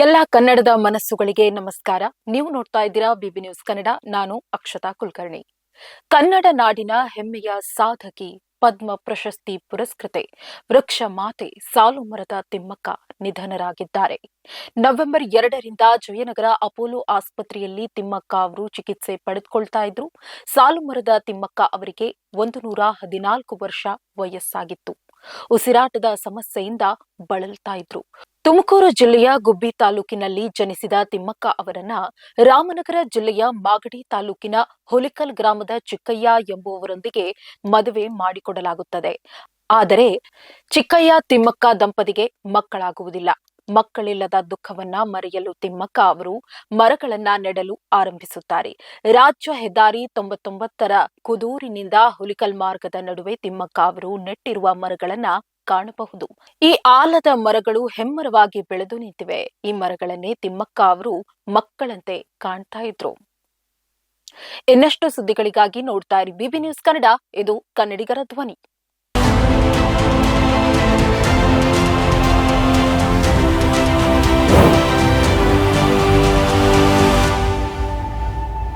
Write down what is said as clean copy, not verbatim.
ಎಲ್ಲ ಕನ್ನಡದ ಮನಸ್ಸುಗಳಿಗೆ ನಮಸ್ಕಾರ. ನೀವು ನೋಡ್ತಾ ಇದ್ದೀರಾ ಬಿಬಿ ನ್ಯೂಸ್ ಕನ್ನಡ. ನಾನು ಅಕ್ಷತಾ ಕುಲಕರ್ಣಿ. ಕನ್ನಡ ನಾಡಿನ ಹೆಮ್ಮೆಯ ಸಾಧಕಿ, ಪದ್ಮ ಪ್ರಶಸ್ತಿ ಪುರಸ್ಕೃತೆ, ವೃಕ್ಷ ಮಾತೆ ಸಾಲುಮರದ ತಿಮ್ಮಕ್ಕ ನಿಧನರಾಗಿದ್ದಾರೆ. ನವೆಂಬರ್ 2ರಿಂದ ಜಯನಗರ ಅಪೋಲೋ ಆಸ್ಪತ್ರೆಯಲ್ಲಿ ತಿಮ್ಮಕ್ಕ ಅವರು ಚಿಕಿತ್ಸೆ ಪಡೆದುಕೊಳ್ತಾ ಇದ್ರು. ಸಾಲುಮರದ ತಿಮ್ಮಕ್ಕ ಅವರಿಗೆ 114 ವರ್ಷ ವಯಸ್ಸಾಗಿತ್ತು. ಉಸಿರಾಟದ ಸಮಸ್ಯೆಯಿಂದ ಬಳಲ್ತಾ ಇದ್ರು. ತುಮಕೂರು ಜಿಲ್ಲೆಯ ಗುಬ್ಬಿ ತಾಲೂಕಿನಲ್ಲಿ ಜನಿಸಿದ ತಿಮ್ಮಕ್ಕ ಅವರನ್ನ ರಾಮನಗರ ಜಿಲ್ಲೆಯ ಮಾಗಡಿ ತಾಲೂಕಿನ ಹುಲಿಕಲ್ ಗ್ರಾಮದ ಚಿಕ್ಕಯ್ಯ ಎಂಬುವವರೊಂದಿಗೆ ಮದುವೆ ಮಾಡಿಕೊಡಲಾಗುತ್ತದೆ. ಆದರೆ ಚಿಕ್ಕಯ್ಯ ತಿಮ್ಮಕ್ಕ ದಂಪತಿಗೆ ಮಕ್ಕಳಾಗುವುದಿಲ್ಲ. ಮಕ್ಕಳಿಲ್ಲದ ದುಃಖವನ್ನ ಮರೆಯಲು ತಿಮ್ಮಕ್ಕ ಅವರು ಮರಗಳನ್ನ ನೆಡಲು ಆರಂಭಿಸುತ್ತಾರೆ. ರಾಜ್ಯ ಹೆದ್ದಾರಿ 99ರ ಕುದೂರಿನಿಂದ ಹುಲಿಕಲ್ ಮಾರ್ಗದ ನಡುವೆ ತಿಮ್ಮಕ್ಕ ಅವರು ನೆಟ್ಟಿರುವ ಮರಗಳನ್ನ ಕಾಣಬಹುದು. ಈ ಆಲದ ಮರಗಳು ಹೆಮ್ಮರವಾಗಿ ಬೆಳೆದು ನಿಂತಿವೆ. ಈ ಮರಗಳನ್ನೇ ತಿಮ್ಮಕ್ಕ ಅವರು ಮಕ್ಕಳಂತೆ ಕಾಣ್ತಾ ಇದ್ರು. ಇನ್ನಷ್ಟು ಸುದ್ದಿಗಳಿಗಾಗಿ ನೋಡ್ತಾ ಇರಿ ಬಿಬಿ ನ್ಯೂಸ್ ಕನ್ನಡ. ಇದು ಕನ್ನಡಿಗರ ಧ್ವನಿ.